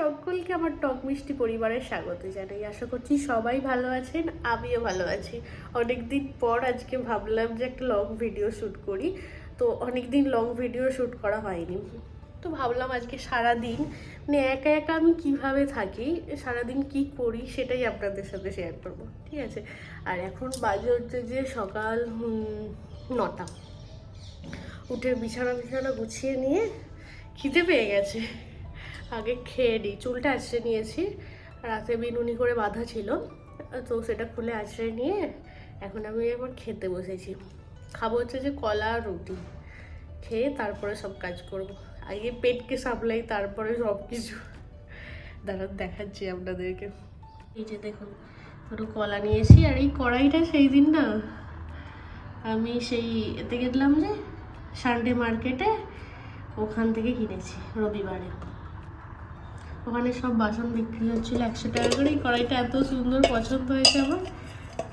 সকলকে আমার টক মিষ্টি পরিবারের স্বাগত জানাই। আশা করছি সবাই ভালো আছেন, আমিও ভালো আছি। অনেকদিন পর আজকে ভাবলাম যে একটা লং ভিডিও শ্যুট করি। তো অনেকদিন লং ভিডিও শ্যুট করা হয়নি, তো ভাবলাম আজকে সারাদিন মানে একা একা আমি কিভাবে থাকি, সারাদিন কি করি সেটাই আপনাদের সাথে শেয়ার করবো, ঠিক আছে? আর এখন বাজে হচ্ছে যে সকাল 9টা। উঠে বিছানা গুছিয়ে নিয়ে খিদে পেয়ে গেছে, আগে খেয়ে নিই। চুলটা আঁচড়ে নিয়েছি, রাতে বিনুনি করে বাঁধা ছিল, তো সেটা খুলে আঁচড়ে নিয়ে এখন আমি এবার খেতে বসেছি। খাবো হচ্ছে যে কলা আর রুটি, খেয়ে তারপরে সব কাজ করব। আগে পেটকে সামলাই, তারপরে সব কিছু। দাঁড়ান দেখাচ্ছি আপনাদেরকে। এই যে দেখুন, দুটো কলা নিয়েছি। আর এই কড়াইটা সেই দিন না আমি সেই এতে গেলাম যে সানডে মার্কেটে, ওখান থেকে কিনেছি রবিবারে। ওখানে সব বাসন বিক্রি হচ্ছিল 100 টাকা করে। এই কড়াইটা এত সুন্দর পছন্দ হয়েছে আমার,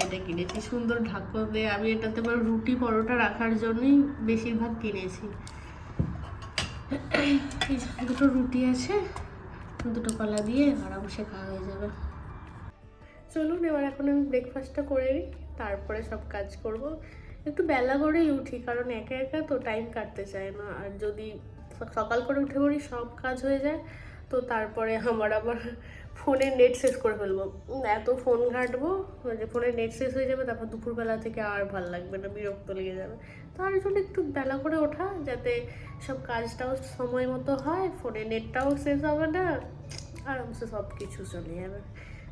এটা কিনেছি। সুন্দর ঢাকন দিয়ে আমি এটাতে আবার রুটি পরোটা রাখার জন্যই বেশিরভাগ কিনেছি। এই দুটো রুটি আছে, দুটো কলা দিয়ে আরামসে খাওয়া হয়ে যাবে। চলুন এবার এখন আমি ব্রেকফাস্টটা করে নিই, তারপরে সব কাজ করব। একটু বেলা করেই উঠি, কারণ একা একা তো টাইম কাটতে চায় না। আর যদি সকাল করে উঠে পড়ি সব কাজ হয়ে যায়, তো তারপরে আমার আবার ফোনের নেট শেষ করে ফেলবো। এত ফোন ঘাঁটবো যে ফোনের নেট শেষ হয়ে যাবে, তারপর দুপুরবেলা থেকে আর ভালো লাগবে না, বিরক্ত লেগে যাবে। তার জন্য একটু বেলা করে ওঠা, যাতে সব কাজটাও সময় মতো হয়, ফোনের নেটটাও শেষ হবে না, আরামসে সব কিছু চলে যাবে।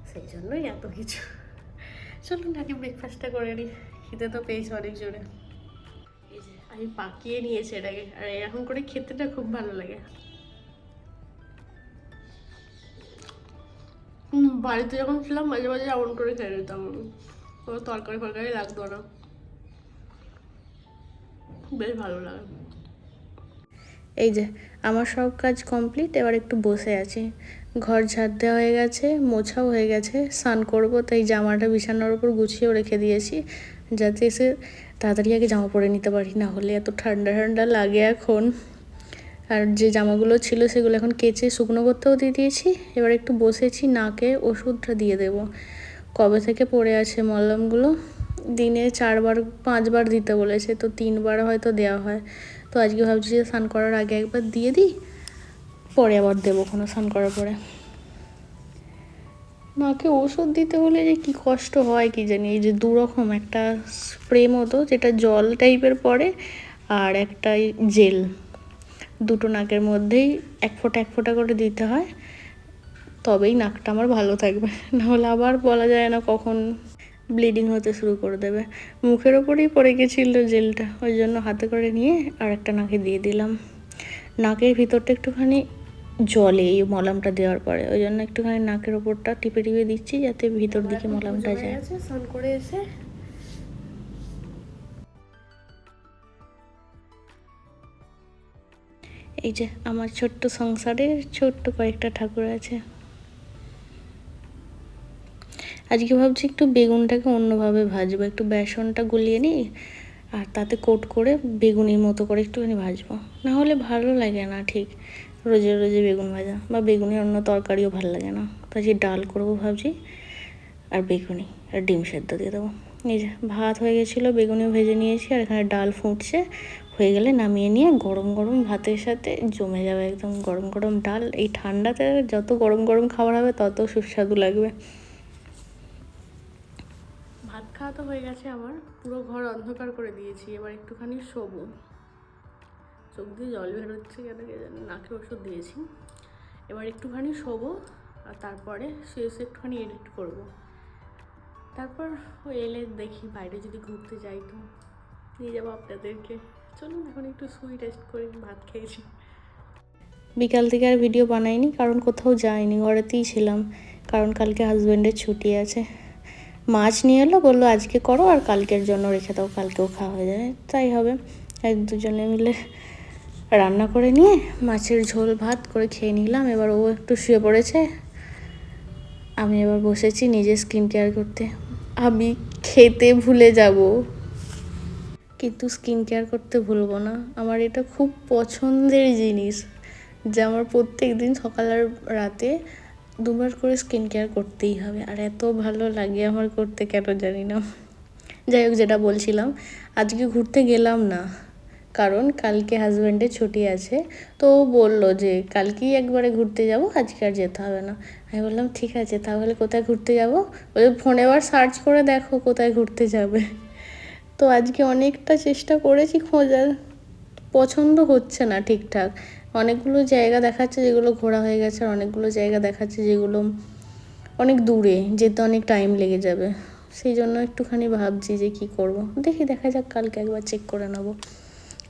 সেই জন্যই এত কিছু। চলুন আগে ব্রেকফাস্টটা করে নিই, খেতে তো পেয়েছি অনেক জোরে। এই যে আমি পাকিয়ে নিয়েছি এটাকে, আর এরকম করে খেতেটা খুব ভালো লাগে। বাড়িতে যখন ছিলাম মাঝে মাঝে এমন করে খেয়ে নিতাম, কোনো তরকারি ফরকারি লাগতো না, বেশ ভালো লাগে। এই যে আমার সব কাজ কমপ্লিট, এবার একটু বসে আছি। ঘর ঝাড় দেওয়া হয়ে গেছে, মোছাও হয়ে গেছে, স্নান করবো, তাই জামাটা বিছানার উপর গুছিয়েও রেখে দিয়েছি, যাতে এসে তাড়াতাড়ি আগে জামা পরে নিতে পারি, না হলে এত ঠান্ডা ঠান্ডা লাগে এখন। আর যে জামাগুলো ছিল সেগুলো এখন কেচে শুকনো করতেও দিয়ে দিয়েছি। এবার একটু বসেছি, নাকে ওষুধটা দিয়ে দেবো। কবে থেকে পড়ে আছে মলমগুলো, দিনে 4-5 বার দিতে বলেছে, তো 3 বার হয়তো দেওয়া হয়। তো আজকে ভাবছি যে স্নান করার আগে একবার দিয়ে দিই, পরে আবার দেবো কোনো স্নান করার পরে। নাকে ওষুধ দিতে হলে যে কি কষ্ট হয় কি জানি। এই যে 2 রকম, একটা স্প্রে মতো যেটা জল টাইপের পড়ে, আর একটা জেল, দুটো নাকের মধ্যেই 1 ফোঁটা করে দিতে হয়, তবেই নাকটা আমার ভালো থাকবে, নাহলে আবার বলা যায় না কখন ব্লিডিং হতে শুরু করে দেবে। মুখের ওপরেই পড়ে গেছিল জেলটা, ওই জন্য হাতে করে নিয়ে আর একটা নাকে দিয়ে দিলাম। নাকের ভিতরটা একটুখানি জলে এই মলমটা দেওয়ার পরে, ওই জন্য একটুখানি নাকের ওপরটা টিপে টিপে দিচ্ছি, যাতে ভিতর দিকে মলমটা যায়। স্নান করে এসে এই যে আমার ছোট্ট সংসারের ছোট্ট কয়েকটা ঠাকুর আছে। আজকে ভাবছি একটু বেগুনটাকে অন্যভাবে ভাজবো, একটু বেসনটা গুলিয়ে নিই আর তাতে কোট করে বেগুনির মতো করে একটুখানি ভাজবো, না হলে ভালো লাগে না ঠিক রোজে রোজে বেগুন ভাজা, বা বেগুনের অন্য তরকারিও ভালো লাগে না। তাই যে ডাল করবো ভাবছি, আর বেগুনি আর ডিম সেদ্ধ দিয়ে দেবো। এই যে ভাত হয়ে গেছিলো, বেগুনিও ভেজে নিয়েছি, আর এখানে ডাল ফুটছে, হয়ে গেলে নামিয়ে নিয়ে গরম গরম ভাতের সাথে জমে যাবে একদম গরম গরম ডাল। এই ঠান্ডাতে যত গরম গরম খাবার হবে তত সুস্বাদু লাগবে। ভাত খাওয়া তো হয়ে গেছে আমার, পুরো ঘর অন্ধকার করে দিয়েছি। এবার একটুখানি শোবো, চোখ দিয়ে জল বেরোচ্ছে কেন কে জানি, নাকে ওষুধ দিয়েছি। এবার একটুখানি শোবো, আর তারপরে শুয়ে একটুখানি এডিট করব। তারপর ও এলে দেখি বাইরে যদি ঘুরতে যাই তো নিয়ে যাবো আপনাদেরকে। চলুন এখন একটু শুই, রেস্ট করি, ভাত খেয়েছি। বিকাল থেকে আর ভিডিও বানাইনি, কারণ কোথাও যাইনি, ঘরেতেই ছিলাম, কারণ কালকে হাজব্যান্ডের ছুটি আছে। মাছ নিয়ে এলো, বললো আজকে করো আর কালকের জন্য রেখে দাও, কালকেও খাওয়া হয়ে যাবে। তাই হবে, দুজনে মিলে রান্না করে নিয়ে মাছের ঝোল ভাত করে খেয়ে নিলাম। এবার ও একটু শুয়ে পড়েছে, আমি এবার বসেছি নিজে স্কিন কেয়ার করতে। আমি খেতে ভুলে যাব, কিন্তু স্কিন কেয়ার করতে ভুলবো না, আমার এটা খুব পছন্দের জিনিস। যে আমার প্রত্যেক দিন সকাল আর রাতে 2বার করে স্কিন কেয়ার করতেই হবে। আর এত ভালো লাগে আমার করতে, কেন জানি না। যাই হোক, যেটা বলছিলাম, আজকে ঘুরতে গেলাম না, কারণ কালকে হাজব্যান্ডের ছুটি আছে। তো ও বললো যে কালকেই একবারে ঘুরতে যাব, আজকে আর যেতে হবে না। আমি বললাম ঠিক আছে, তাহলে কোথায় ঘুরতে যাব? বলে ফোনে আবার সার্চ করে দেখো কোথায় ঘুরতে যাবে। তো আজকে অনেকটা চেষ্টা করেছি খোঁজার, পছন্দ হচ্ছে না ঠিকঠাক। অনেকগুলো জায়গা দেখাচ্ছে যেগুলো ঘোরা হয়ে গেছে, আর অনেকগুলো জায়গা দেখাচ্ছে যেগুলো অনেক দূরে, যেতে অনেক টাইম লেগে যাবে। সেই জন্য একটুখানি ভাবছি যে কি করব। দেখি, দেখা যাক, কালকে একবার চেক করে নেবো।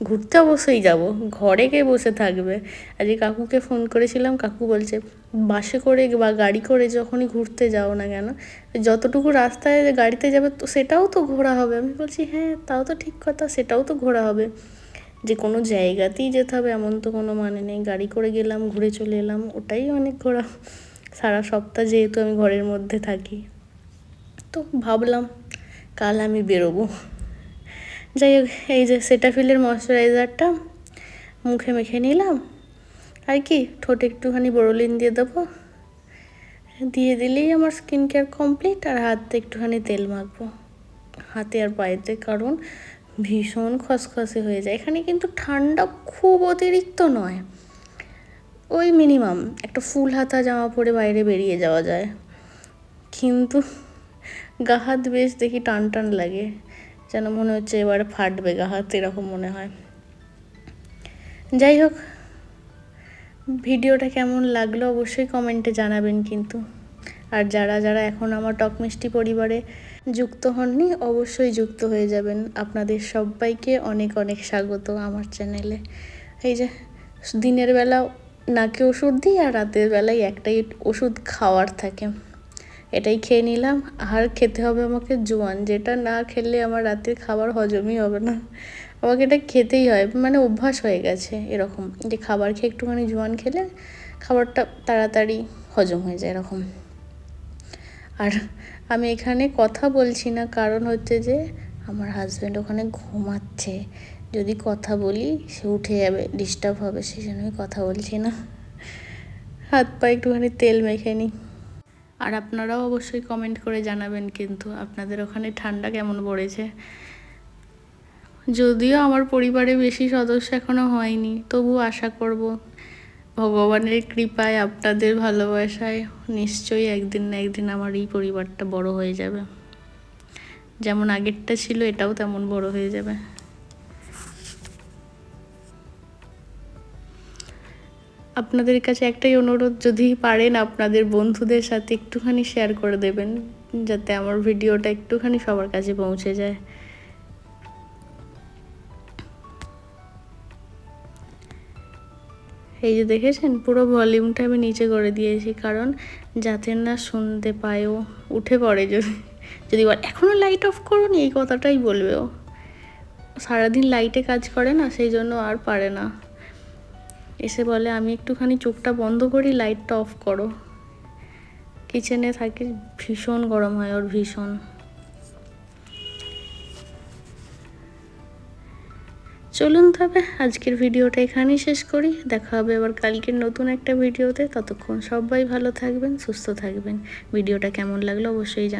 ঘুরতে অবশ্যই যাব, ঘরে কে বসে থাকবে? আজকে কাকুকে ফোন করেছিলাম, কাকু বলছে বাসে করে বা গাড়ি করে যখনই ঘুরতে যাও না কেন, যতটুকু রাস্তায় গাড়িতে যাবে তো সেটাও তো ঘোরা হবে। আমি বলছি হ্যাঁ, তাও তো ঠিক কথা, সেটাও তো ঘোরা হবে। যে কোনো জায়গাতেই যেতে হবে এমন তো কোনো মানে নেই। গাড়ি করে গেলাম, ঘুরে চলে এলাম, ওটাই অনেক ঘোরা। সারা সপ্তাহ যেহেতু আমি ঘরের মধ্যে থাকি, তো ভাবলাম কাল আমি বেরোবো। যাই হোক, এই যে সেটাফিলের ময়শ্চারাইজারটা মুখে মেখে নিলাম, আর কি ঠোঁটে একটুখানি বোরোলিন দিয়ে দেবো, দিয়ে দিলেই আমার স্কিন কেয়ার কমপ্লিট। আর হাতে একটুখানি তেল মাখবো, হাতে আর পায়েতে, কারণ ভীষণ খসখসে হয়ে যায়। এখানে কিন্তু ঠান্ডা খুব অতিরিক্ত নয়, ওই মিনিমাম একটা ফুল হাতা জামা পরে বাইরে বেরিয়ে যাওয়া যায়, কিন্তু গা হাত বেশ দেখি টান টান লাগে, যেন মনে হচ্ছে এবার ফাটবে গা হাত, এরকম মনে হয়। যাই হোক, ভিডিওটা কেমন লাগলো অবশ্যই কমেন্টে জানাবেন কিন্তু। আর যারা যারা এখন আমার টক মিষ্টি পরিবারে যুক্ত হননি, অবশ্যই যুক্ত হয়ে যাবেন। আপনাদের সবাইকে অনেক অনেক স্বাগত আমার চ্যানেলে। এই যে দিনের বেলা নাকে ওষুধ দিই, আর রাতের বেলায় একটাই ওষুধ খাওয়ার থাকে, এটাই খেয়ে নিলাম। আর খেতে হবে আমাকে জোয়ান, যেটা না খেলে আমার রাতের খাবার হজমই হবে না। আমাকে এটা খেতেই হয়, মানে অভ্যাস হয়ে গেছে এরকম, যে খাবার খেয়ে একটুখানি জোয়ান খেলে খাবারটা তাড়াতাড়ি হজম হয়ে যায় এরকম। আর আমি এখানে কথা বলছি না, কারণ হচ্ছে যে আমার হাজব্যান্ড ওখানে ঘুমাচ্ছে, যদি কথা বলি সে উঠে যাবে, ডিস্টার্ব হবে, সেই জন্য আমি কথা বলছি না। হাত পা একটুখানি তেল মেখে নিই। আর আপনারাও অবশ্যই কমেন্ট করে জানাবেন কিন্তু আপনাদের ওখানে ঠান্ডা কেমন পড়েছে। যদিও আমার পরিবারে বেশি সদস্য এখনও হয়নি, তবু আশা করব ভগবানের কৃপায়, আপনাদের ভালোবাসায় নিশ্চয়ই একদিন না একদিন আমার এই পরিবারটা বড় হয়ে যাবে। যেমন আগেরটা ছিল, এটাও তেমন বড় হয়ে যাবে। আপনাদের কাছে একটাই অনুরোধ, যদি পারেন আপনাদের বন্ধুদের সাথে একটুখানি শেয়ার করে দেবেন, যাতে আমার ভিডিওটা একটুখানি সবার কাছে পৌঁছে যায়। এই যে দেখেছেন, পুরো ভলিউমটা আমি নিচে করে দিয়েছি, কারণ যাতে না শুনতে পায়ও, উঠে পড়ে যদি এখনও লাইট অফ করুন, এই কথাটাই বলবে ও। সারাদিন লাইটে কাজ করে না, সেই জন্য আর পারে না, এসে বলে আমি একটুখানি চোখটা বন্ধ করি, লাইটটা অফ করো। কিচেনে থাকে, ভীষণ গরম হয় ওর, ভীষণ। চলুন তবে আজকের ভিডিওটা এখানেই শেষ করি, দেখা হবে আবার কালকের নতুন একটা ভিডিওতে। ততক্ষণ সবাই ভালো থাকবেন, সুস্থ থাকবেন। ভিডিওটা কেমন লাগলো অবশ্যই জানাবেন।